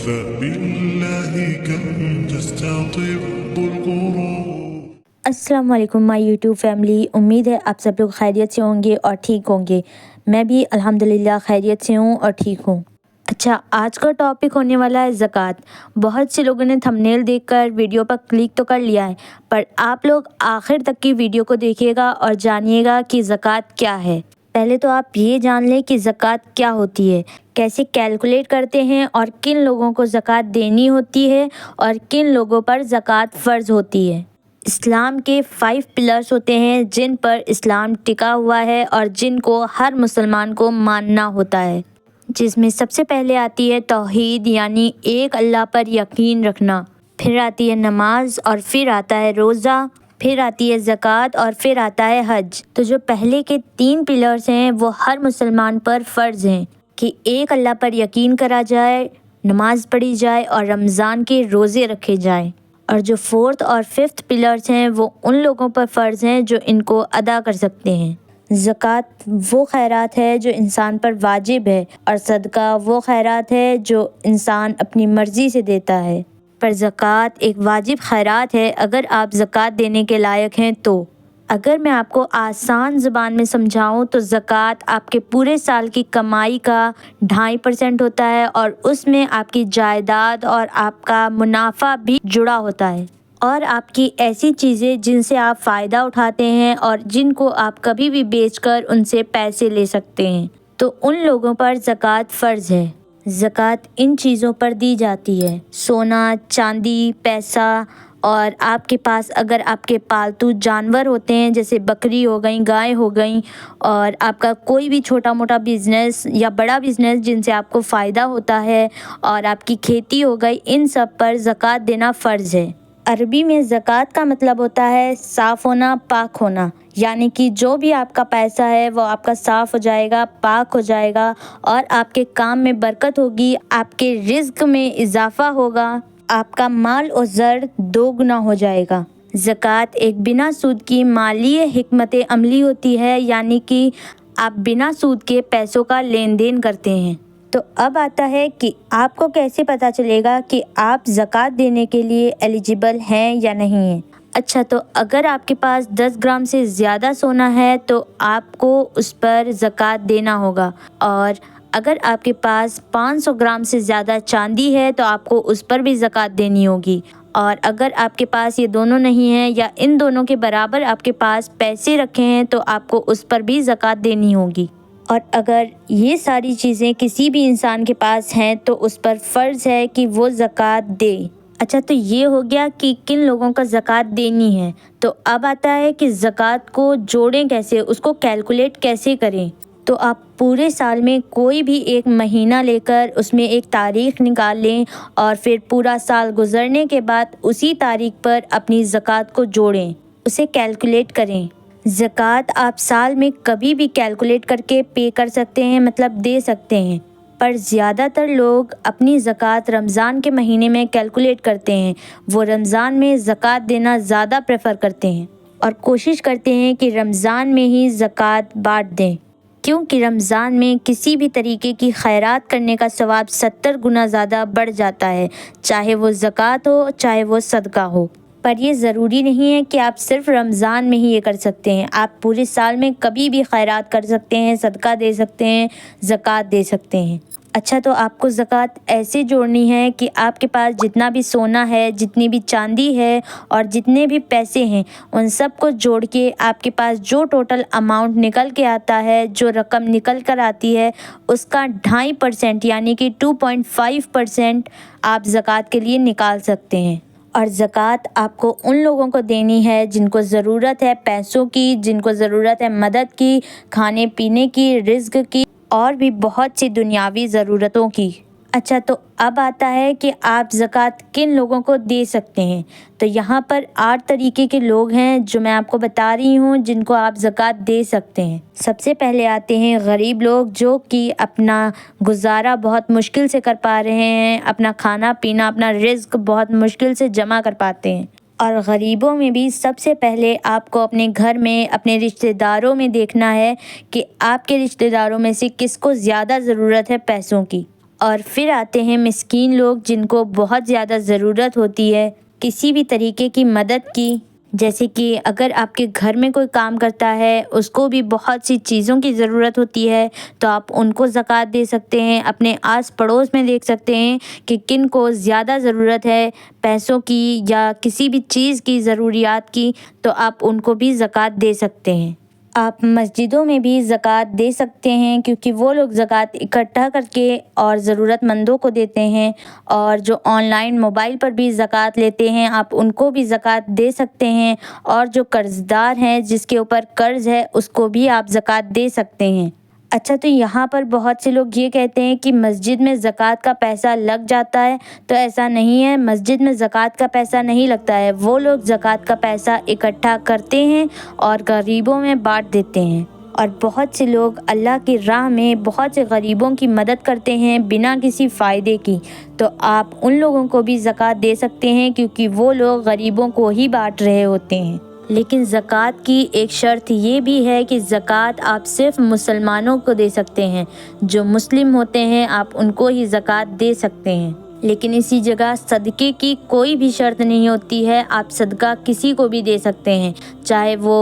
فبالله كم تستطب الغرور. السلام علیکم مائی یوٹیوب فیملی، امید ہے آپ سب لوگ خیریت سے ہوں گے اور ٹھیک ہوں گے۔ میں بھی الحمدللہ خیریت سے ہوں اور ٹھیک ہوں۔ اچھا، آج کا ٹاپک ہونے والا ہے زکوٰۃ۔ بہت سے لوگوں نے تھمبنیل دیکھ کر ویڈیو پر کلک تو کر لیا ہے، پر آپ لوگ آخر تک کی ویڈیو کو دیکھیے گا اور جانیے گا کہ زکوٰۃ کیا ہے۔ پہلے تو آپ یہ جان لیں کہ زکوٰۃ کیا ہوتی ہے، کیسے کیلکولیٹ کرتے ہیں اور کن لوگوں کو زکوٰۃ دینی ہوتی ہے اور کن لوگوں پر زکوٰۃ فرض ہوتی ہے۔ اسلام کے 5 پلرز ہوتے ہیں جن پر اسلام ٹکا ہوا ہے اور جن کو ہر مسلمان کو ماننا ہوتا ہے، جس میں سب سے پہلے آتی ہے توحید، یعنی ایک اللہ پر یقین رکھنا، پھر آتی ہے نماز، اور پھر آتا ہے روزہ، پھر آتی ہے زکوٰۃ، اور پھر آتا ہے حج۔ تو جو پہلے کے 3 پلرز ہیں وہ ہر مسلمان پر فرض ہیں کہ ایک اللہ پر یقین کرا جائے، نماز پڑھی جائے اور رمضان کے روزے رکھے جائیں۔ اور جو 4th اور 5th پلرز ہیں وہ ان لوگوں پر فرض ہیں جو ان کو ادا کر سکتے ہیں۔ زکوٰۃ وہ خیرات ہے جو انسان پر واجب ہے، اور صدقہ وہ خیرات ہے جو انسان اپنی مرضی سے دیتا ہے۔ پر زکوٰۃ ایک واجب خیرات ہے اگر آپ زکوٰۃ دینے کے لائق ہیں تو۔ اگر میں آپ کو آسان زبان میں سمجھاؤں تو زکوٰۃ آپ کے پورے سال کی کمائی کا 2.5% ہوتا ہے، اور اس میں آپ کی جائیداد اور آپ کا منافع بھی جڑا ہوتا ہے، اور آپ کی ایسی چیزیں جن سے آپ فائدہ اٹھاتے ہیں اور جن کو آپ کبھی بھی بیچ کر ان سے پیسے لے سکتے ہیں، تو ان لوگوں پر زکوٰۃ فرض ہے۔ زکوٰۃ ان چیزوں پر دی جاتی ہے: سونا، چاندی، پیسہ، اور آپ کے پاس اگر آپ کے پالتو جانور ہوتے ہیں جیسے بکری ہو گئیں، گائے ہو گئیں، اور آپ کا کوئی بھی چھوٹا موٹا بزنس یا بڑا بزنس جن سے آپ کو فائدہ ہوتا ہے، اور آپ کی کھیتی ہو گئی، ان سب پر زکوٰۃ دینا فرض ہے۔ عربی میں زکوٰۃ کا مطلب ہوتا ہے صاف ہونا، پاک ہونا، یعنی کہ جو بھی آپ کا پیسہ ہے وہ آپ کا صاف ہو جائے گا، پاک ہو جائے گا، اور آپ کے کام میں برکت ہوگی، آپ کے رزق میں اضافہ ہوگا، آپ کا مال و زر 2 گنا ہو جائے گا۔ زکوٰۃ ایک بنا سود کی مالی حکمت عملی ہوتی ہے، یعنی کہ آپ بنا سود کے پیسوں کا لین دین کرتے ہیں۔ تو اب آتا ہے کہ آپ کو کیسے پتہ چلے گا کہ آپ زکوٰۃ دینے کے لیے ایلیجیبل ہیں یا نہیں ہیں۔ اچھا، تو اگر آپ کے پاس 10 گرام سے زیادہ سونا ہے تو آپ کو اس پر زکوٰۃ دینا ہوگا، اور اگر آپ کے پاس 500 گرام سے زیادہ چاندی ہے تو آپ کو اس پر بھی زکوٰۃ دینی ہوگی، اور اگر آپ کے پاس یہ دونوں نہیں ہیں یا ان دونوں کے برابر آپ کے پاس پیسے رکھے ہیں تو آپ کو اس پر بھی زکوٰۃ دینی ہوگی، اور اگر یہ ساری چیزیں کسی بھی انسان کے پاس ہیں تو اس پر فرض ہے کہ وہ زکوٰۃ دے۔ اچھا، تو یہ ہو گیا کہ کن لوگوں کا زکوٰۃ دینی ہے۔ تو اب آتا ہے کہ زکوٰۃ کو جوڑیں کیسے، اس کو کیلکولیٹ کیسے کریں۔ تو آپ پورے سال میں کوئی بھی ایک مہینہ لے کر اس میں ایک تاریخ نکال لیں، اور پھر پورا سال گزرنے کے بعد اسی تاریخ پر اپنی زکوٰۃ کو جوڑیں، اسے کیلکولیٹ کریں۔ زکوٰۃ آپ سال میں کبھی بھی کیلکولیٹ کر کے پے کر سکتے ہیں، مطلب دے سکتے ہیں، پر زیادہ تر لوگ اپنی زکوٰۃ رمضان کے مہینے میں کیلکولیٹ کرتے ہیں۔ وہ رمضان میں زکوٰۃ دینا زیادہ پریفر کرتے ہیں اور کوشش کرتے ہیں کہ رمضان میں ہی زکوٰۃ بانٹ دیں، کیونکہ رمضان میں کسی بھی طریقے کی خیرات کرنے کا ثواب 70 گنا زیادہ بڑھ جاتا ہے، چاہے وہ زکوٰۃ ہو چاہے وہ صدقہ ہو۔ پر یہ ضروری نہیں ہے کہ آپ صرف رمضان میں ہی یہ کر سکتے ہیں، آپ پورے سال میں کبھی بھی خیرات کر سکتے ہیں، صدقہ دے سکتے ہیں، زکوٰۃ دے سکتے ہیں۔ اچھا، تو آپ کو زکوٰۃ ایسے جوڑنی ہے کہ آپ کے پاس جتنا بھی سونا ہے، جتنی بھی چاندی ہے اور جتنے بھی پیسے ہیں، ان سب کو جوڑ کے آپ کے پاس جو ٹوٹل اماؤنٹ نکل کے آتا ہے، جو رقم نکل کر آتی ہے، اس کا 2.5% یعنی کہ 2.5% آپ زکوٰۃ کے لیے نکال سکتے ہیں۔ اور زکوٰۃ آپ کو ان لوگوں کو دینی ہے جن کو ضرورت ہے پیسوں کی، جن کو ضرورت ہے مدد کی، کھانے پینے کی، رزق کی، اور بھی بہت سی دنیاوی ضرورتوں کی۔ اچھا، تو اب آتا ہے کہ آپ زکوٰۃ کن لوگوں کو دے سکتے ہیں۔ تو یہاں پر 8 طریقے کے لوگ ہیں جو میں آپ کو بتا رہی ہوں جن کو آپ زکوٰۃ دے سکتے ہیں۔ سب سے پہلے آتے ہیں غریب لوگ، جو کہ اپنا گزارا بہت مشکل سے کر پا رہے ہیں، اپنا کھانا پینا، اپنا رزق بہت مشکل سے جمع کر پاتے ہیں۔ اور غریبوں میں بھی سب سے پہلے آپ کو اپنے گھر میں، اپنے رشتہ داروں میں دیکھنا ہے کہ آپ کے رشتہ داروں میں سے کس کو زیادہ ضرورت ہے پیسوں کی، اور پھر آتے ہیں مسکین لوگ جن کو بہت زیادہ ضرورت ہوتی ہے کسی بھی طریقے کی مدد کی، جیسے کہ اگر آپ کے گھر میں کوئی کام کرتا ہے اس کو بھی بہت سی چیزوں کی ضرورت ہوتی ہے تو آپ ان کو زکوٰۃ دے سکتے ہیں۔ اپنے آس پڑوس میں دیکھ سکتے ہیں کہ کن کو زیادہ ضرورت ہے پیسوں کی یا کسی بھی چیز کی ضروریات کی، تو آپ ان کو بھی زکوٰۃ دے سکتے ہیں۔ آپ مسجدوں میں بھی زکوٰۃ دے سکتے ہیں کیونکہ وہ لوگ زکوٰۃ اکٹھا کر کے اور ضرورت مندوں کو دیتے ہیں، اور جو آن لائن موبائل پر بھی زکوٰۃ لیتے ہیں آپ ان کو بھی زکوٰۃ دے سکتے ہیں، اور جو قرض دار ہیں جس کے اوپر قرض ہے اس کو بھی آپ زکوٰۃ دے سکتے ہیں۔ اچھا، تو یہاں پر بہت سے لوگ یہ کہتے ہیں کہ مسجد میں زکوٰۃ کا پیسہ لگ جاتا ہے، تو ایسا نہیں ہے، مسجد میں زکوٰۃ کا پیسہ نہیں لگتا ہے، وہ لوگ زکوٰۃ کا پیسہ اکٹھا کرتے ہیں اور غریبوں میں بانٹ دیتے ہیں، اور بہت سے لوگ اللہ کی راہ میں بہت سے غریبوں کی مدد کرتے ہیں بنا کسی فائدے کی، تو آپ ان لوگوں کو بھی زکوٰۃ دے سکتے ہیں کیونکہ وہ لوگ غریبوں کو ہی بانٹ رہے ہوتے ہیں۔ لیکن زکوٰۃ کی ایک شرط یہ بھی ہے کہ زکوٰۃ آپ صرف مسلمانوں کو دے سکتے ہیں، جو مسلم ہوتے ہیں آپ ان کو ہی زکوٰۃ دے سکتے ہیں۔ لیکن اسی جگہ صدقے کی کوئی بھی شرط نہیں ہوتی ہے، آپ صدقہ کسی کو بھی دے سکتے ہیں، چاہے وہ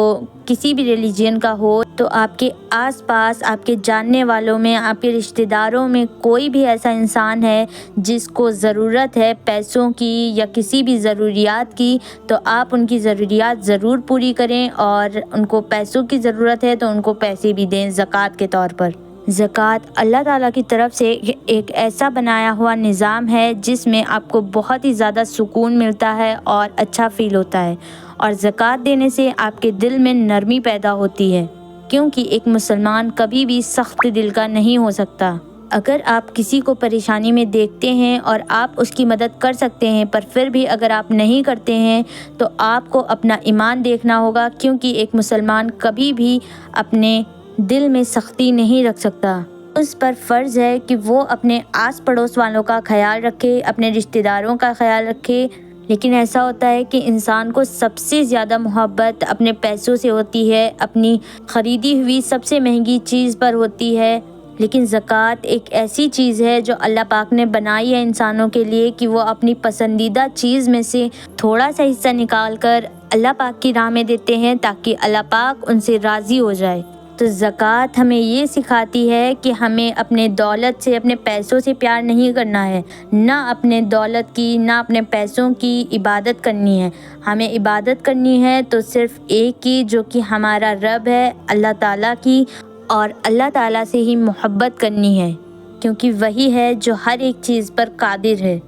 کسی بھی ریلیجین کا ہو۔ تو آپ کے آس پاس، آپ کے جاننے والوں میں، آپ کے رشتہ داروں میں کوئی بھی ایسا انسان ہے جس کو ضرورت ہے پیسوں کی یا کسی بھی ضروریات کی، تو آپ ان کی ضروریات ضرور پوری کریں، اور ان کو پیسوں کی ضرورت ہے تو ان کو پیسے بھی دیں زکوٰۃ کے طور پر۔ زکوٰۃ اللہ تعالیٰ کی طرف سے ایک ایسا بنایا ہوا نظام ہے جس میں آپ کو بہت ہی زیادہ سکون ملتا ہے اور اچھا فیل ہوتا ہے، اور زکوٰۃ دینے سے آپ کے دل میں نرمی پیدا ہوتی ہے، کیونکہ ایک مسلمان کبھی بھی سخت دل کا نہیں ہو سکتا۔ اگر آپ کسی کو پریشانی میں دیکھتے ہیں اور آپ اس کی مدد کر سکتے ہیں، پر پھر بھی اگر آپ نہیں کرتے ہیں تو آپ کو اپنا ایمان دیکھنا ہوگا، کیونکہ ایک مسلمان کبھی بھی اپنے دل میں سختی نہیں رکھ سکتا۔ اس پر فرض ہے کہ وہ اپنے آس پڑوس والوں کا خیال رکھے، اپنے رشتہ داروں کا خیال رکھے، لیکن ایسا ہوتا ہے کہ انسان کو سب سے زیادہ محبت اپنے پیسوں سے ہوتی ہے، اپنی خریدی ہوئی سب سے مہنگی چیز پر ہوتی ہے۔ لیکن زکوٰۃ ایک ایسی چیز ہے جو اللہ پاک نے بنائی ہے انسانوں کے لیے کہ وہ اپنی پسندیدہ چیز میں سے تھوڑا سا حصہ نکال کر اللہ پاک کی راہ میں دیتے ہیں تاکہ اللہ پاک ان سے راضی ہو جائے۔ تو زکوٰۃ ہمیں یہ سکھاتی ہے کہ ہمیں اپنے دولت سے، اپنے پیسوں سے پیار نہیں کرنا ہے، نہ اپنے دولت کی نہ اپنے پیسوں کی عبادت کرنی ہے۔ ہمیں عبادت کرنی ہے تو صرف ایک کی، جو کہ ہمارا رب ہے، اللہ تعالیٰ کی، اور اللہ تعالیٰ سے ہی محبت کرنی ہے، کیونکہ وہی ہے جو ہر ایک چیز پر قادر ہے۔